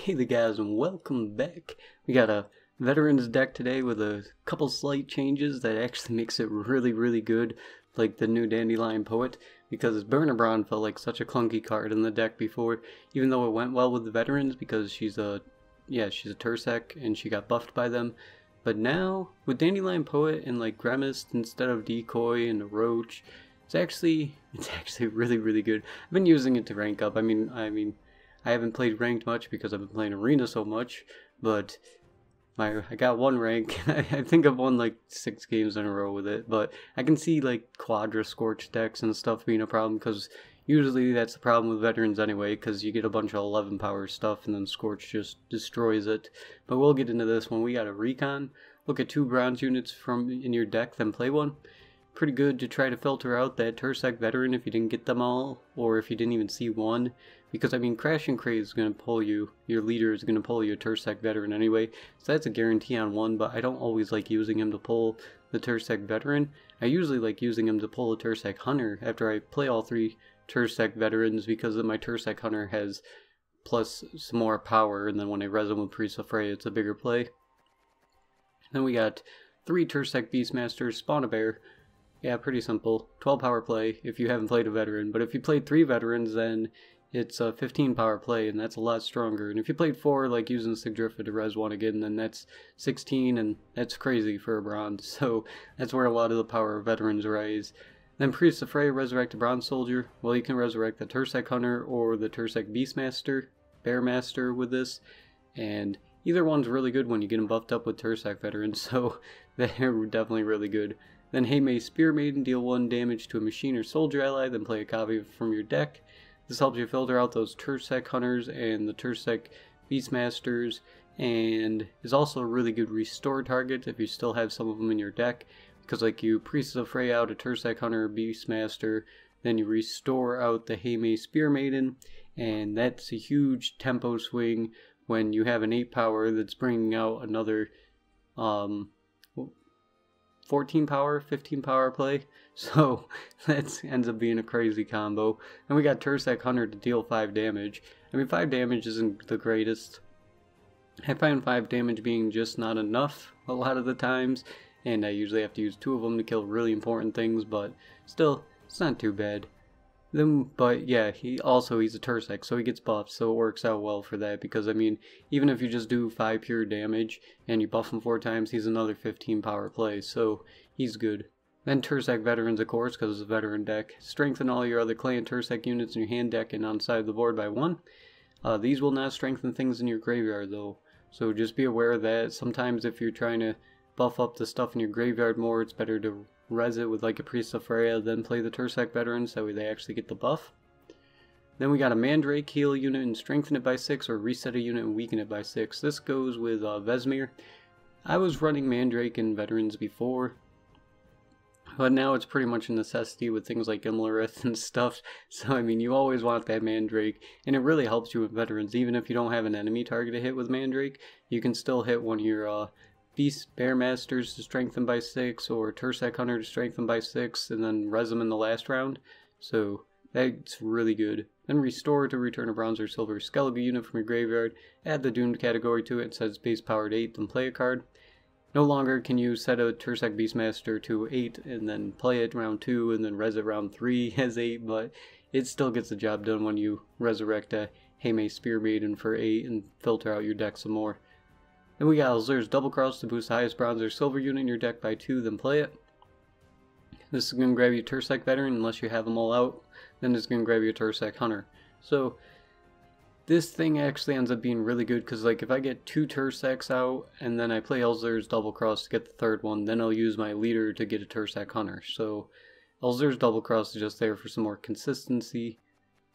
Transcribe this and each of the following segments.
Hey the guys, and welcome back. We got a veterans deck today with a couple slight changes that actually makes it really good, like the new Dandelion Poet, because Burner Braun felt like such a clunky card in the deck before, even though it went well with the veterans because she's a Tursec and she got buffed by them. But now with Dandelion Poet and like Gremist instead of Decoy and a Roach, it's actually really good. I've been using it to rank up. I mean I haven't played ranked much because I've been playing arena so much, but I got one rank. I think I've won like 6 games in a row with it, but I can see like Quadra Scorch decks and stuff being a problem because usually that's the problem with veterans anyway, because you get a bunch of 11 power stuff and then Scorch just destroys it. But we'll get into this when we got a recon. Look at 2 bronze units from in your deck, then play one. Pretty good to try to filter out that Tursec veteran if you didn't get them all, or if you didn't even see one. Because, I mean, Crash and Craze is going to pull you, your leader is going to pull you a Tursec veteran anyway, so that's a guarantee on one, but I don't always like using him to pull the Tursec veteran. I usually like using him to pull a Tursec Hunter after I play all 3 Tursec veterans, because then my Tursec Hunter has plus some more power, and then when I res him with Priest of Freya, it's a bigger play. Then we got 3 Tursec Beastmasters, spawn a bear. Yeah, pretty simple. 12 power play if you haven't played a veteran, but if you played 3 veterans, then it's a 15 power play, and that's a lot stronger. And if you played 4, like using Sigdrifa to res 1 again, then that's 16, and that's crazy for a bronze. So that's where a lot of the power of veterans rise. Then Priest of Freya, resurrect a bronze soldier. Well, you can resurrect the Tursec Hunter or the Tursec Beastmaster, Bearmaster with this, and either one's really good when you get them buffed up with Tursec veterans, so they're definitely really good. Then Haymay Spear Maiden, deal 1 damage to a machine or soldier ally, then play a copy from your deck. This helps you filter out those Tursec Hunters and the Tursec Beastmasters, and is also a really good restore target if you still have some of them in your deck, because like you Priest of Freya out a Tursec Hunter or Beastmaster, then you restore out the Haymay Spear Maiden, and that's a huge tempo swing when you have an 8 power that's bringing out another 14 power, 15 power play, so that ends up being a crazy combo. And we got Tursec Hunter to deal 5 damage. I mean, 5 damage isn't the greatest. I find 5 damage being just not enough a lot of the times, and I usually have to use 2 of them to kill really important things, but still, it's not too bad. But yeah, he's a Tursec, so he gets buffed, so it works out well for that, because I mean, even if you just do 5 pure damage and you buff him 4 times, he's another 15 power play, so he's good. Then Tursec Veterans, of course, because it's a veteran deck. Strengthen all your other clan Tursec units in your hand deck and on side of the board by 1. These will not strengthen things in your graveyard though, so just be aware of that. Sometimes if you're trying to buff up the stuff in your graveyard more, it's better to res it with like a Priest of Freya, then play the Tursec veterans, that way they actually get the buff. Then we got a Mandrake, heal a unit and strengthen it by 6, or reset a unit and weaken it by 6. This goes with Vesmir. I was running Mandrake in veterans before, but now it's pretty much a necessity with things like Imlerith and stuff, so I mean you always want that Mandrake, and it really helps you with veterans. Even if you don't have an enemy target to hit with Mandrake, you can still hit one of your Bearmasters to strengthen by 6, or Tursec Hunter to strengthen by 6, and then res them in the last round, so that's really good. Then restore to return a bronze or silver Skellige unit from your graveyard, add the doomed category to it, it says base powered 8, then play a card. No longer can you set a Tursec Beastmaster to 8 and then play it round 2 and then res it round 3 as 8, but it still gets the job done when you resurrect a Haymay Spear Maiden for 8 and filter out your deck some more. Then we got Alzur's Double Cross to boost the highest bronze or silver unit in your deck by 2, then play it. This is going to grab you a Tursec Veteran unless you have them all out, then it's going to grab you a Tursec Hunter. So this thing actually ends up being really good, because like if I get 2 Tursecs out and then I play Alzur's Double Cross to get the 3rd one, then I'll use my leader to get a Tursec Hunter. So Alzur's Double Cross is just there for some more consistency.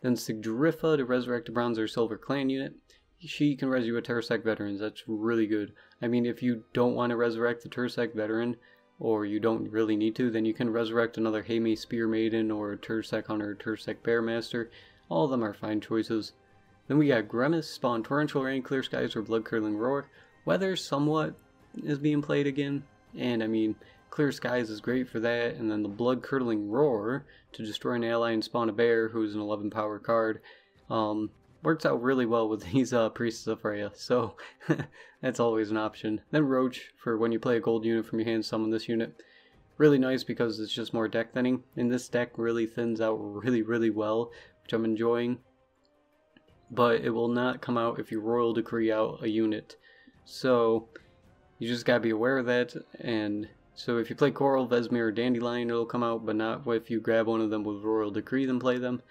Then Sigdrifa to resurrect a bronze or silver clan unit. She can res you a Tursec Veterans, that's really good. I mean, if you don't want to resurrect the Tursec Veteran, or you don't really need to, then you can resurrect another Haymay Spear Maiden, or a Tursec Hunter, or Tursec Bearmaster. All of them are fine choices. Then we got Gremist, spawn Torrential Rain, Clear Skies, or Blood Curdling Roar. Weather somewhat is being played again, and I mean, Clear Skies is great for that, and then the Blood Curdling Roar to destroy an ally and spawn a bear, who's an 11 power card. works out really well with these Priests of Freya, so that's always an option. Then Roach, for when you play a gold unit from your hand, summon this unit. Really nice because it's just more deck thinning, and this deck really thins out really well, which I'm enjoying. But it will not come out if you Royal Decree out a unit. So you just gotta be aware of that, and so if you play Coral, Vesmir, or Dandelion, it'll come out, but not if you grab one of them with Royal Decree, then play them.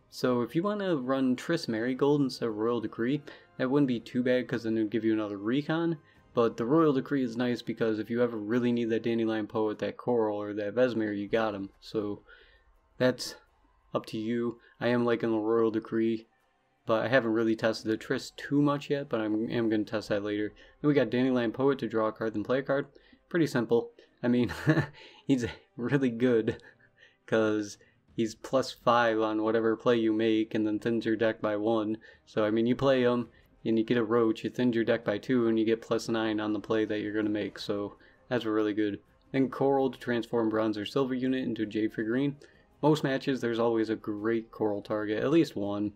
So if you want to run Triss Marigold instead of Royal Decree, that wouldn't be too bad because then it would give you another recon. But the Royal Decree is nice because if you ever really need that Dandelion Poet, that Coral, or that Vesmir, you got him. So that's up to you. I am liking the Royal Decree, but I haven't really tested the Triss too much yet, but I am going to test that later. Then we got Dandelion Poet to draw a card, then play a card. Pretty simple. I mean, he's really good because he's +5 on whatever play you make and then thins your deck by 1. So, I mean, you play him and you get a Roach, you thin your deck by 2 and you get +9 on the play that you're going to make. So, that's really good. Then Coral to transform Bronze or Silver unit into a Jade figurine. Most matches, there's always a great Coral target, at least one.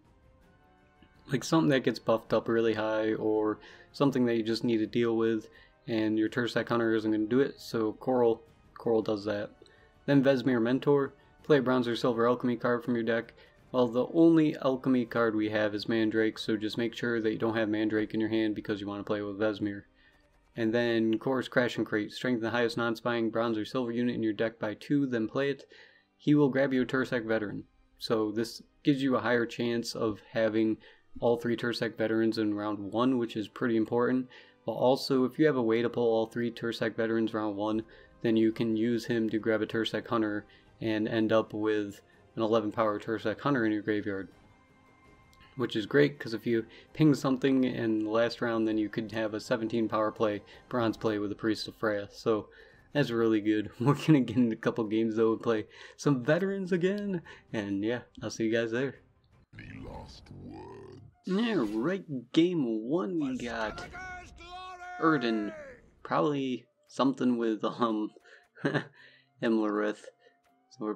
Like something that gets buffed up really high or something that you just need to deal with and your Tursek Hunter isn't going to do it, so Coral does that. Then Vesmir Mentor, play a Bronze or Silver Alchemy card from your deck. Well, the only Alchemy card we have is Mandrake, so just make sure that you don't have Mandrake in your hand because you want to play with Vesmir. And then Chorus Crash and Crate, strengthen the highest non-spying Bronze or Silver unit in your deck by 2, then play it. He will grab you a Tursek Veteran. So this gives you a higher chance of having all 3 Tursek Veterans in round 1, which is pretty important. But also, if you have a way to pull all 3 Tursek Veterans round 1, then you can use him to grab a Tursek Hunter and end up with an 11 power Tursek Hunter in your graveyard. Which is great, because if you ping something in the last round, then you could have a 17 power play, bronze play with a Priest of Freya. So that's really good. We're going to get into a couple games though and play some veterans again. And yeah, I'll see you guys there. Any last words? Alright, game 1 we got Erden, probably something with Imlerith. So we're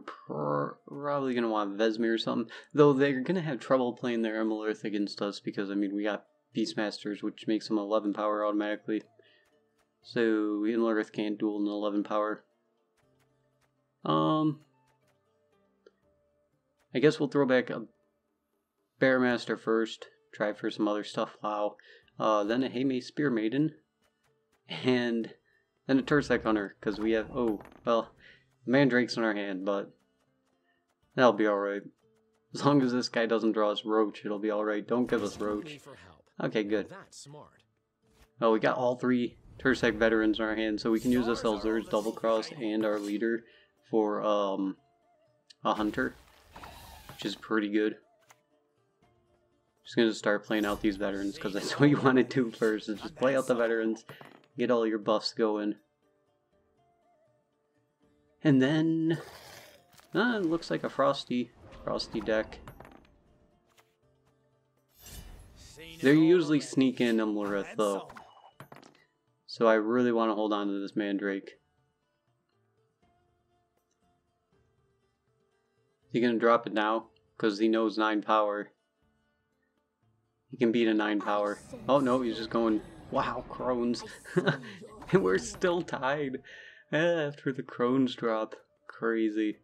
probably going to want Vesmir or something. Though they're going to have trouble playing their Imlerith against us because, I mean, we got Beastmasters, which makes them 11 power automatically. So Imlerith can't duel an 11 power. I guess we'll throw back a Bearmaster first. Try for some other stuff. Wow. Then a Heime Spear Maiden. And then a Tursek Hunter, because we have, oh, well, Mandrake's in our hand, but that'll be alright. As long as this guy doesn't draw us Roach, it'll be alright. Don't give us Roach. Okay, good. Well, we got all 3 Tursek Veterans in our hand, so we can use this Elzur's Double Cross and our leader for a Hunter, which is pretty good. Just gonna start playing out these veterans because that's what you want to do first, is just play out the veterans, get all your buffs going. And then it looks like a frosty deck. They're usually sneak in Imlerith though, so I really want to hold on to this Mandrake. Is he gonna drop it now? Because he knows 9 power. He can beat a 9 power. Oh no, he's just going, wow, Crones. And we're still tied after the Crones drop. Crazy.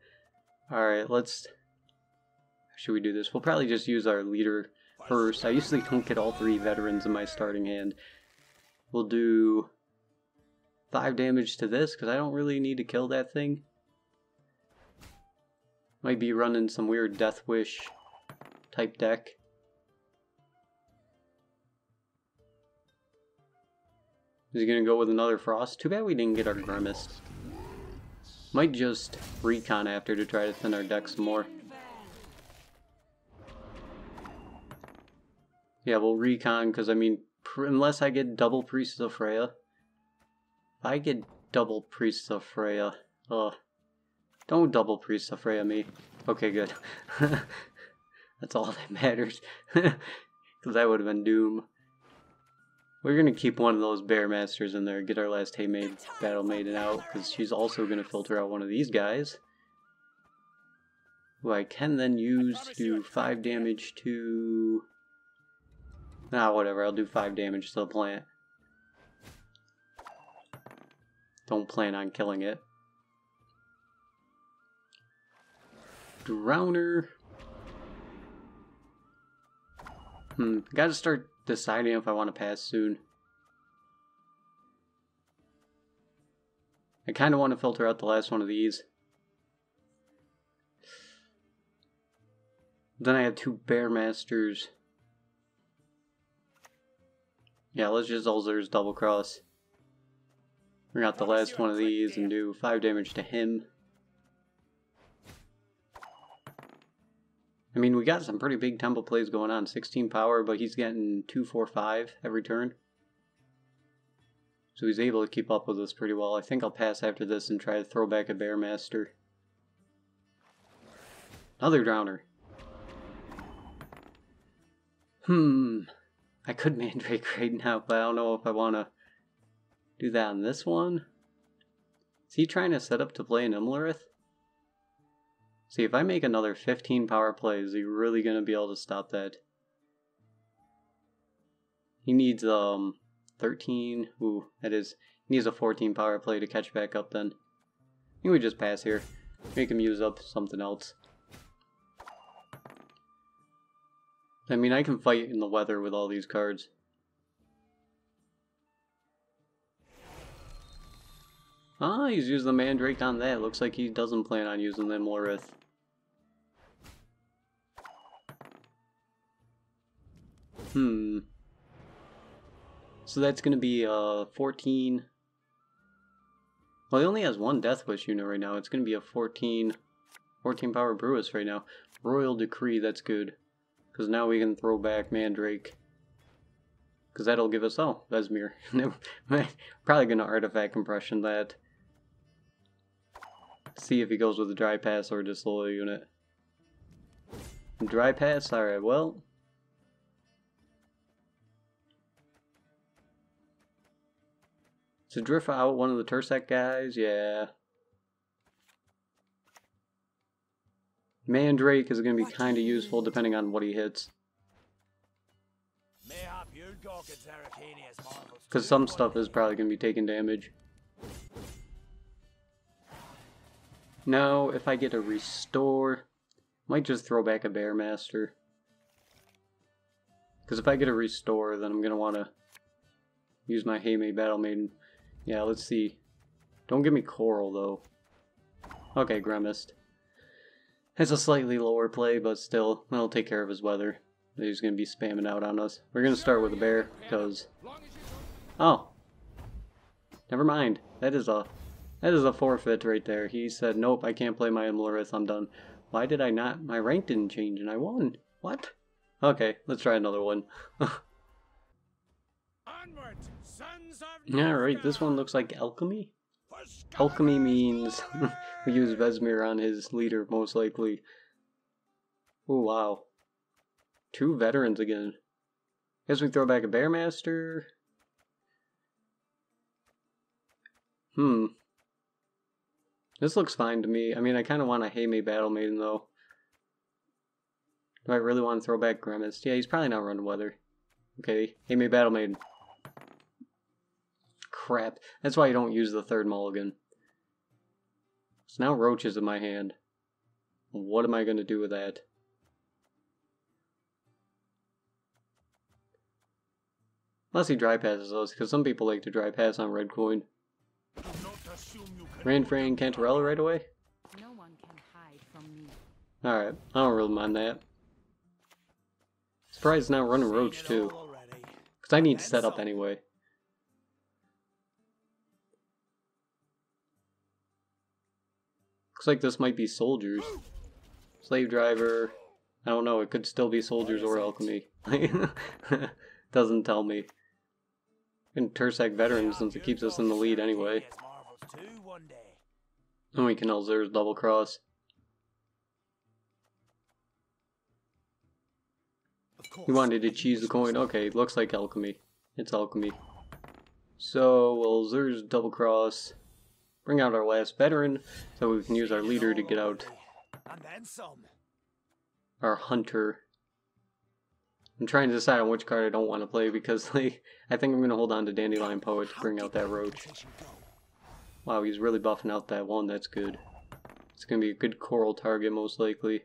Alright, should we do this? We'll probably just use our leader first. I usually don't get all 3 veterans in my starting hand. We'll do 5 damage to this, because I don't really need to kill that thing. Might be running some weird Death Wish type deck. Is he gonna go with another Frost? Too bad we didn't get our Grimace. Might just recon after to try to thin our deck some more. Yeah, we'll recon because, I mean, unless I get double Priests of Freya. If I get double Priests of Freya, don't double Priests of Freya me. Okay, good. That's all that matters. Because that would have been doom. We're going to keep one of those Bearmasters in there, get our last Heime Battle Maiden out, because she's also going to filter out one of these guys, who I can then use to do 5 damage to Ah, whatever, I'll do 5 damage to the plant. Don't plan on killing it. Drowner. Gotta start deciding if I want to pass soon. I kind of want to filter out the last one of these. Then I have 2 Bear Masters. Yeah, let's just Ulzur's double cross. Bring out the last one of these and do 5 damage to him. I mean, we got some pretty big tempo plays going on. 16 power, but he's getting 2, 4, 5 every turn. So he's able to keep up with us pretty well. I think I'll pass after this and try to throw back a Bear Master. Another Drowner. I could Mandrake right now, but I don't know if I want to do that on this one. Is he trying to set up to play an Imlerith? See, if I make another 15 power play, is he really going to be able to stop that? He needs 13. Ooh, that is. He needs a 14 power play to catch back up then. I think we just pass here. Make him use up something else. I mean, I can fight in the weather with all these cards. Ah, he's using the Mandrake on that. Looks like he doesn't plan on using the Imlerith. So that's going to be 14. Well, he only has 1 Death Wish unit right now. It's going to be a 14 power Brewis right now. Royal Decree, that's good. Because now we can throw back Mandrake. Because that'll give us, oh, Vesmir. Probably going to Artifact Compression that. See if he goes with a Dry Pass or a Disloyal unit. Dry Pass, alright, well. To drift out one of the Tursek guys, yeah. Mandrake is going to be kind of useful depending on what he hits. Because some stuff is probably going to be taking damage. Now, if I get a Restore, might just throw back a Bear Master. Because if I get a Restore, then I'm going to want to use my Heimei Battle Maiden. Yeah, let's see. Don't give me Coral, though. Okay, Gremist. It's a slightly lower play, but still, that'll take care of his weather. He's going to be spamming out on us. We're going to start with a bear, because... Oh. Never mind. That is a forfeit right there. He said, nope, I can't play my Imlerith, I'm done. Why did I not? My rank didn't change and I won. What? Okay, let's try another one. Alright, this one looks like Alchemy. Alchemy means we use Vesmir on his leader, most likely. Oh, wow. 2 veterans again. Guess we throw back a Bear Master. This looks fine to me. I mean, I kind of want a Heimei Battle Maiden, though. Do I really want to throw back Gremist? Yeah, he's probably not running weather. Okay, Heimei Battle Maiden. Crap. That's why you don't use the 3rd mulligan. So now Roach is in my hand. What am I going to do with that? Unless he dry passes those, because some people like to dry pass on red coin. Ranfrain Cantarella right away? No one can hide from me. Alright, I don't really mind that. Surprised it's not running Roach too. Because I need setup anyway. Looks like this might be soldiers. Slave driver. I don't know, it could still be soldiers or alchemy. Doesn't tell me. And Tursek veterans since it keeps us in the lead anyway. And we can Elzur's double cross. He wanted to cheese the coin. Okay, looks like alchemy. It's alchemy. So Elzur's double cross. Bring out our last veteran so we can use our leader to get out our hunter. I'm trying to decide on which card I don't want to play because like I think I'm gonna hold on to Dandelion Poet to bring out that roach. Wow, he's really buffing out that one. That's good. It's gonna be a good coral target most likely.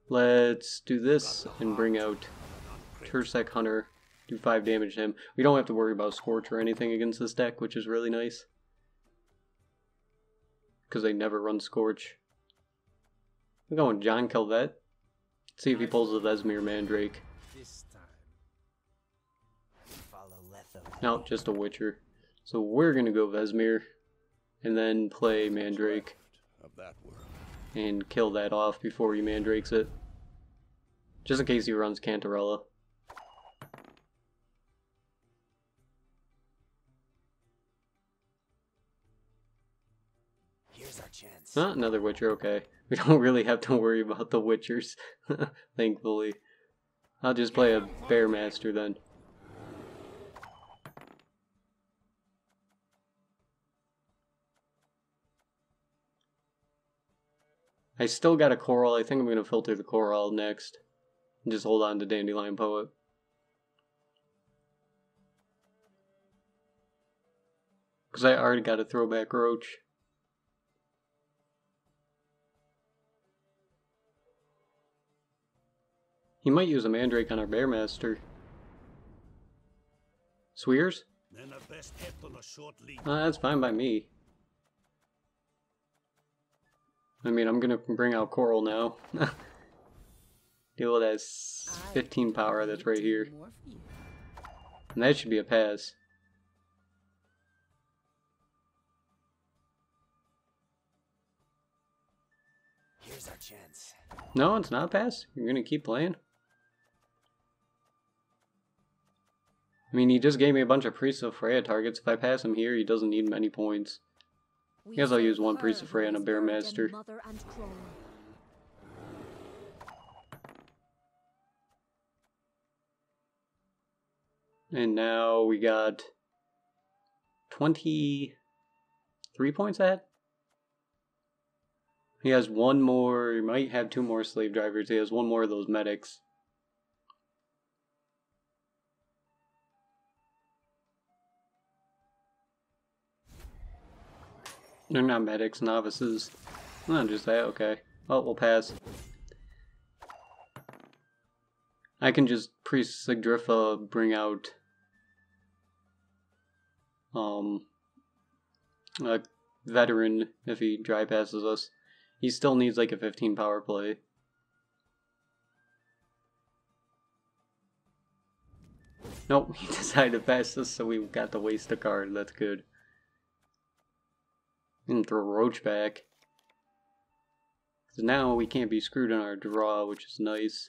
Let's do this and bring out Tursek Hunter. Do 5 damage to him. We don't have to worry about Scorch or anything against this deck, which is really nice. Because they never run Scorch. We're going John Calvet. See if he pulls the Vesemir Mandrake. No, just a Witcher. So we're gonna go Vesemir. And then play Mandrake. And kill that off before he Mandrakes it. Just in case he runs Cantarella. Here's our chance. Another Witcher, okay. We don't really have to worry about the Witchers, thankfully. I'll just play a Bearmaster then. I still got a Coral. I think I'm going to filter the Coral next. And just hold on to Dandelion Poet. Because I already got a Throwback Roach. He might use a Mandrake on our Bearmaster. Swears? That's fine by me. I mean, I'm gonna bring out Coral now. Deal with that 15 power that's right here. And that should be a pass. Here's our chance. No, it's not a pass. You're gonna keep playing. I mean, he just gave me a bunch of Priests of Freya targets. If I pass him here, he doesn't need many points. I guess I'll use one Priest of Freya and a Bearmaster. And now we got 23 points ahead. He has one more, he might have 2 more slave drivers. He has one more of those medics. They're not medics, novices. Not just that, okay. Oh, we'll pass. I can just Priest Sigdrifa bring out a veteran if he dry passes us. He still needs like a 15 power play. Nope, he decided to pass us, so we got to waste a card. That's good. And throw Roach back. Because now we can't be screwed on our draw, which is nice.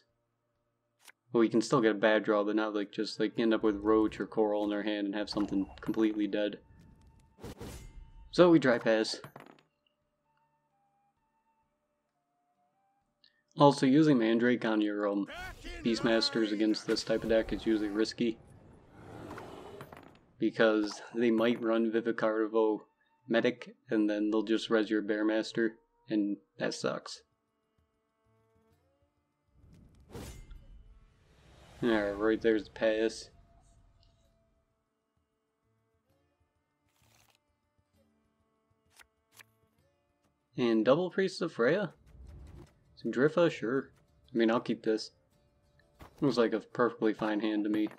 Well, we can still get a bad draw, but not like just like end up with Roach or Coral in our hand and have something completely dead. So we dry pass. Also, using Mandrake on your Beastmasters against this type of deck is usually risky. Because they might run Vivicarvo Medic, and then they'll just res your Bearmaster, and that sucks. Alright, right there's the pass. And double Priest of Freya? Some Drifa? Sure. I mean, I'll keep this. Looks like a perfectly fine hand to me. I'm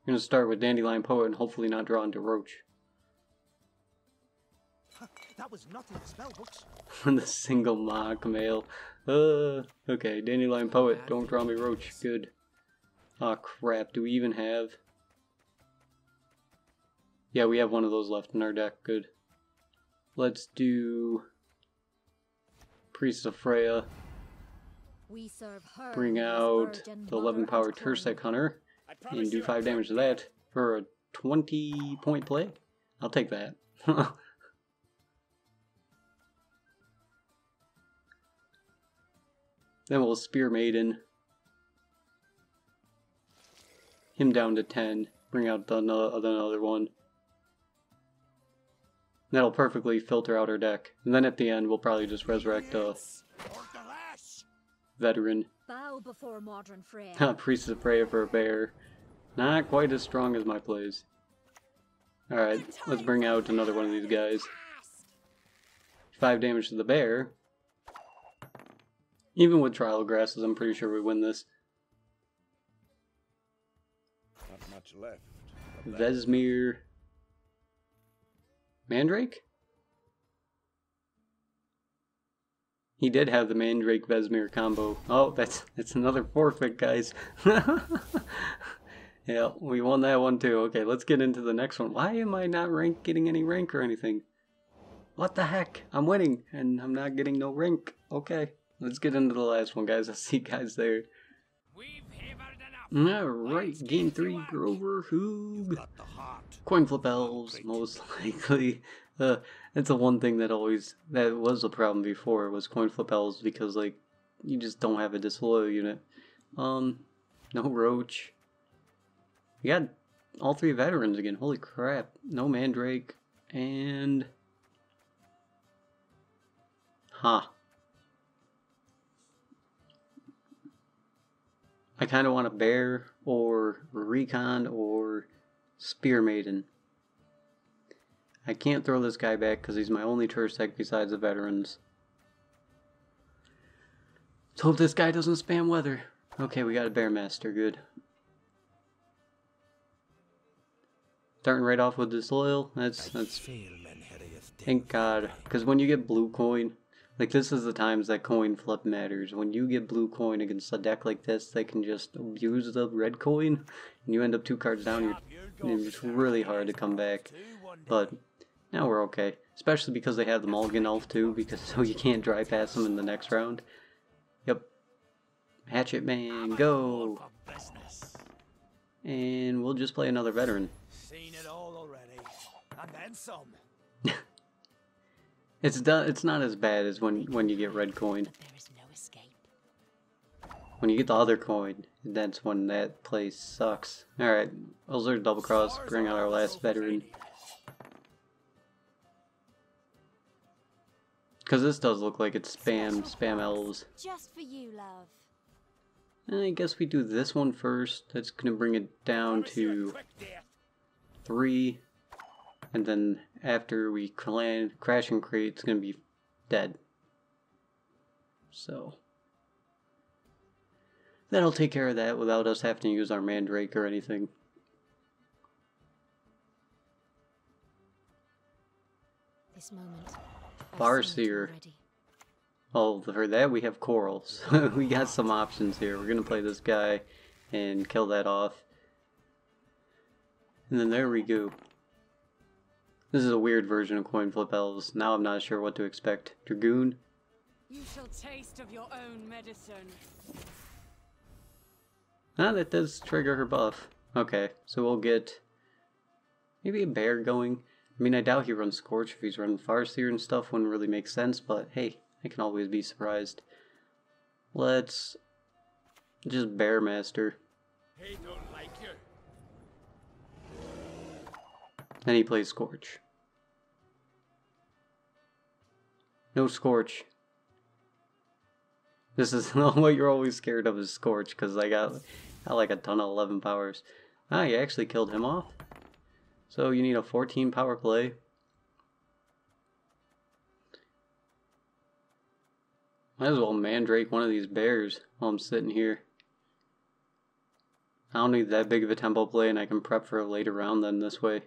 gonna start with Dandelion Poet and hopefully not draw into Roach. That was not in the spell books. The single mock mail. Okay, Dandelion Poet, don't draw me Roach. Good. Aw, crap. Do we even have? Yeah, we have one of those left in our deck. Good. Let's do Priest of Freya. Bring out the 11 power Tursek Hunter and do 5 damage to that for a 20 point play. I'll take that. Then we'll Spear Maiden him down to 10. Bring out another one. That'll perfectly filter out our deck. And then at the end, we'll probably just resurrect a veteran. bow before modern Freya. Priest of Freya for a bear. Not quite as strong as my plays. Alright, let's bring out another one of these guys. 5 damage to the bear. Even with Trial Grasses, I'm pretty sure we win this. Not much left. Vesmir. Mandrake? He did have the Mandrake Vesmir combo. Oh, that's another forfeit, guys. Yeah, we won that one too. Okay, let's get into the next one. Why am I not getting any rank or anything? What the heck? I'm winning, and I'm not getting no rank. Okay, let's get into the last one, guys. I'll see you guys there. Alright, game 3, Grover Hoog. Coin flip elves, most likely. That's the one thing that was a problem before, was coin flip elves, because, like, you just don't have a disloyal unit. No Roach. We got all 3 veterans again, holy crap. No Mandrake, and... Huh. I kind of want a Bear, or Recon, or Spear Maiden. I can't throw this guy back because he's my only Tursec besides the veterans. Let's hope this guy doesn't spam weather. Okay, we got a Bearmaster, good. Starting right off with Disloyal, that's thank God. Because when you get blue coin, like this is the times that coin flip matters. When you get blue coin against a deck like this, they can just abuse the red coin, and you end up 2 cards down, it's really hard to come back. But now we're okay. Especially because they have the Mulligan Elf too, because so you can't drive past them in the next round. Yep. Hatchet Man, go! And we'll just play another veteran. Seen it all already, and then some. It's not as bad as when you get red coin. But there is no escape. When you get the other coin, that's when that place sucks. Alright, Ulzer double cross, bring out our last veteran. Because this does look like it's spam elves. Just for you, love. I guess we do this one first. That's gonna bring it down to 3. And then after we crash and create, it's gonna be dead. So that'll take care of that without us having to use our Mandrake or anything. This moment. Farseer. Oh, for that we have corals. We got some options here. We're gonna play this guy and kill that off. And then there we go. This is a weird version of coin flip elves. Now I'm not sure what to expect. Dragoon. You shall taste of your own medicine. Ah, that does trigger her buff. Okay, so we'll get maybe a bear going. I mean, I doubt he runs Scorch. If he's running Farseer and stuff, wouldn't really make sense, but hey, I can always be surprised. Let's just Bearmaster. He don't like you. Then he plays Scorch. No Scorch. This is what you're always scared of, is Scorch, because I got like a ton of 11 powers. Ah, you actually killed him off. So you need a 14 power play. Might as well Mandrake one of these bears while I'm sitting here. I don't need that big of a tempo play, and I can prep for a later round then this way.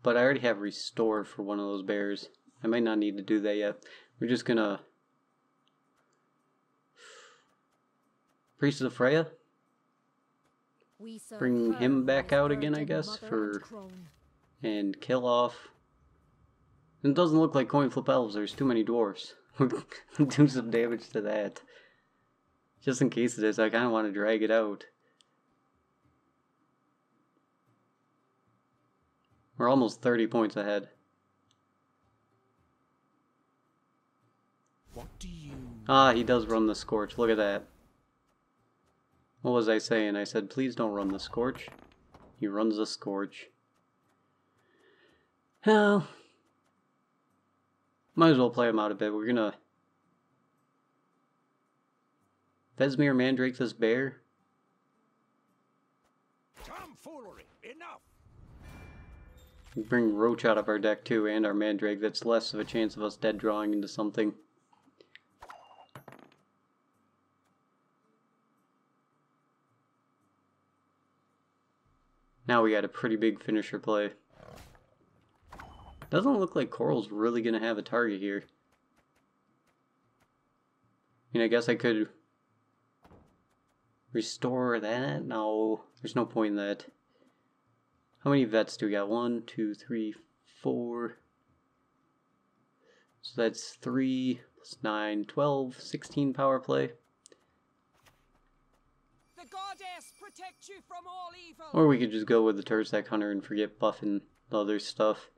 But I already have Restore for one of those bears. I might not need to do that yet. We're just gonna... Priest of Freya? Bring him back out again, I guess, and kill off. It doesn't look like coin flip elves, there's too many dwarfs. Do some damage to that. Just in case it is, I kinda want to drag it out. We're almost 30 points ahead. What do you... Ah, he does run the Scorch, look at that. What was I saying? I said, please don't run the Scorch. He runs the Scorch. Hell. Might as well play him out a bit. We're gonna Vesmir Mandrake this bear. Tomfoolery! Enough! Bring Roach out of our deck too, and our Mandrake. That's less of a chance of us dead drawing into something. Now we got a pretty big finisher play. Doesn't look like Coral's really gonna have a target here. I mean, I guess I could restore that. No, there's no point in that. How many vets do we got? 1, 2, 3, 4. So that's 3 plus 9, 12, 16 power play. The goddess protect you from all evil. Or we could just go with the Tursek Hunter and forget buffing the other stuff.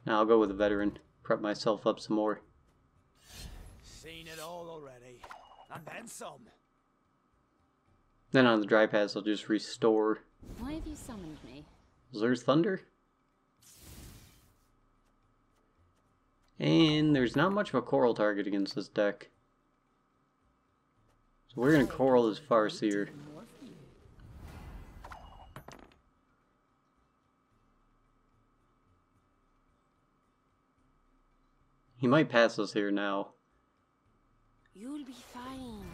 Now I'll go with the veteran. Prep myself up some more. Seen it all already. And then some. Then on the dry pass I'll just restore. Why have you summoned me? Zer's Thunder. And there's not much of a Coral target against this deck. So we're going to Coral as Farseer. He might pass us here now. You'll be fine.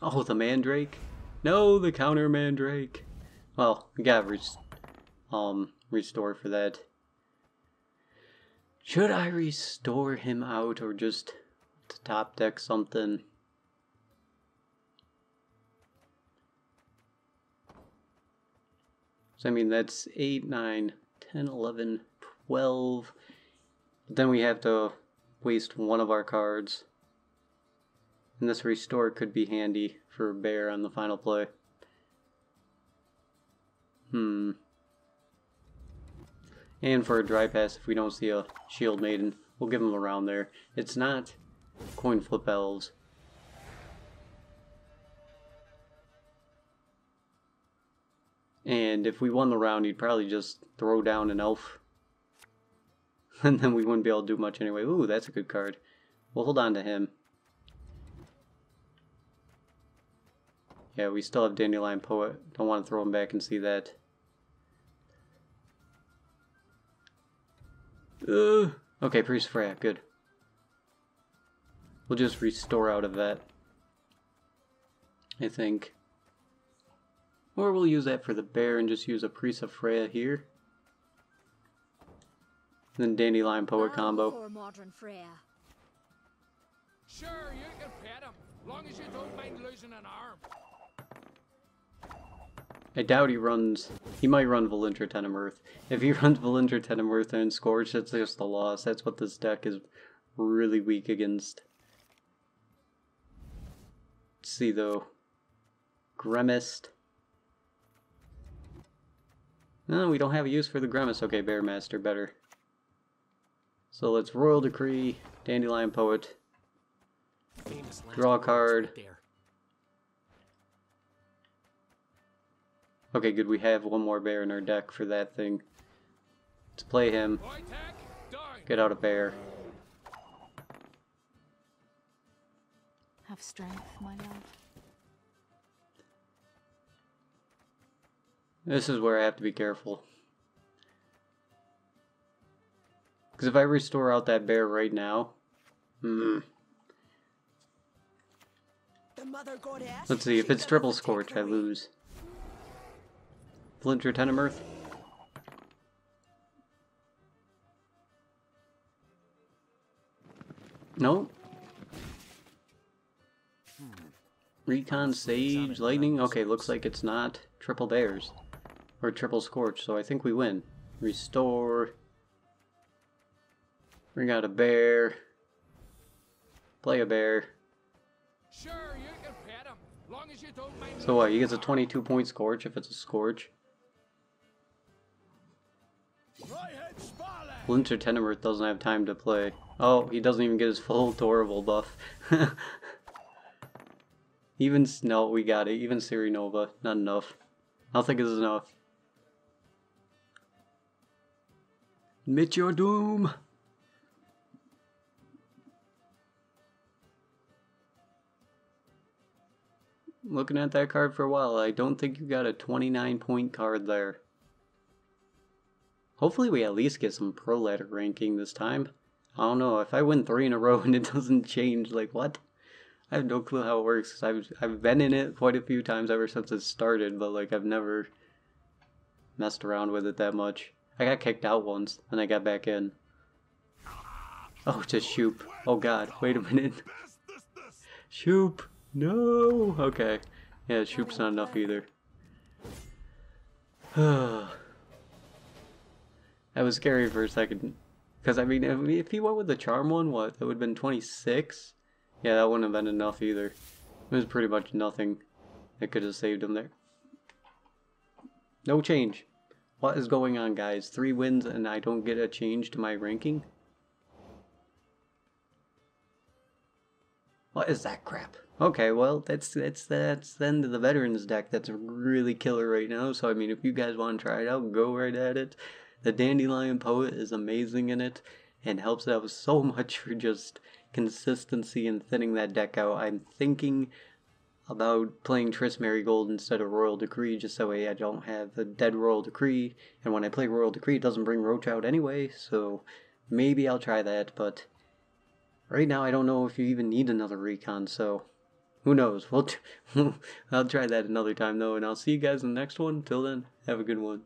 Oh, the Mandrake? No, the counter Mandrake. Well, we got restore for that. Should I restore him out or just to top deck something? So I mean that's 8, 9, 10, 11, 12. But then we have to waste one of our cards. And this restore could be handy for a bear on the final play. And for a dry pass, if we don't see a Shield Maiden, we'll give them around there. It's not coin flip elves. And if we won the round, he'd probably just throw down an elf. And then we wouldn't be able to do much anyway. Ooh, that's a good card. We'll hold on to him. Yeah, we still have Dandelion Poet. Don't want to throw him back and see that. Okay, Priest Freya, good. We'll just restore out of that, I think. Or we'll use that for the bear and just use a Priest of Freya here. And then Dandelion Poet combo. For a modern Freya. Sure, you can pet him, long as you don't mind losing an arm. I doubt he runs. He might run Valintra Tenemirth. If he runs Valintra Tenemirth and Scorch, it's just a loss. That's what this deck is really weak against. Let's see though. Gremist. No, we don't have a use for the Gremist. Okay, Bearmaster better. So let's Royal Decree, Dandelion Poet. Draw a card. Okay, good. We have one more bear in our deck for that thing. Let's play him. Get out a bear. Have strength, my love. This is where I have to be careful. Because if I restore out that bear right now... Let's see, if it's triple Scorch, I lose. Valintra Tenemirth. No. Recon, Sage, Lightning. Okay, looks like it's not triple bears. Or triple Scorch, so I think we win. Restore. Bring out a bear. Play a bear. Sure, you can pet him, long as you don't mind. So what, he gets a 22-point Scorch if it's a Scorch. Valintra Tenemirth doesn't have time to play. Oh, he doesn't even get his full Dorable buff. Even, no, we got it. Even Sirinova, not enough. I don't think it's enough. Admit your doom! looking at that card for a while, I don't think you got a 29-point card there. Hopefully we at least get some pro ladder ranking this time. I don't know, if I win 3 in a row and it doesn't change, like what? I have no clue how it works. I've been in it quite a few times ever since it started, but like I've never messed around with it that much. I got kicked out once, and I got back in. Oh, just shoop. Oh god, wait a minute. Shoop! No! Okay. Yeah, shoop's not enough either. That was scary for a second. Because, I mean, if he went with the charm one, what? That would have been 26? Yeah, that wouldn't have been enough either. It was pretty much nothing that could have saved him there. No change. What is going on, guys? 3 wins and I don't get a change to my ranking? What is that crap? Okay, well, that's the end of the veterans deck. That's really killer right now. So I mean, if you guys want to try it out, go right at it. The Dandelion Poet is amazing in it and helps out so much for just consistency and thinning that deck out. I'm thinking about playing Triss Marigold instead of Royal Decree, just that way I don't have a dead Royal Decree. And when I play Royal Decree, it doesn't bring Roach out anyway. So maybe I'll try that, but right now I don't know if you even need another recon, so who knows. I'll try that another time though, and I'll see you guys in the next one. Till then, have a good one.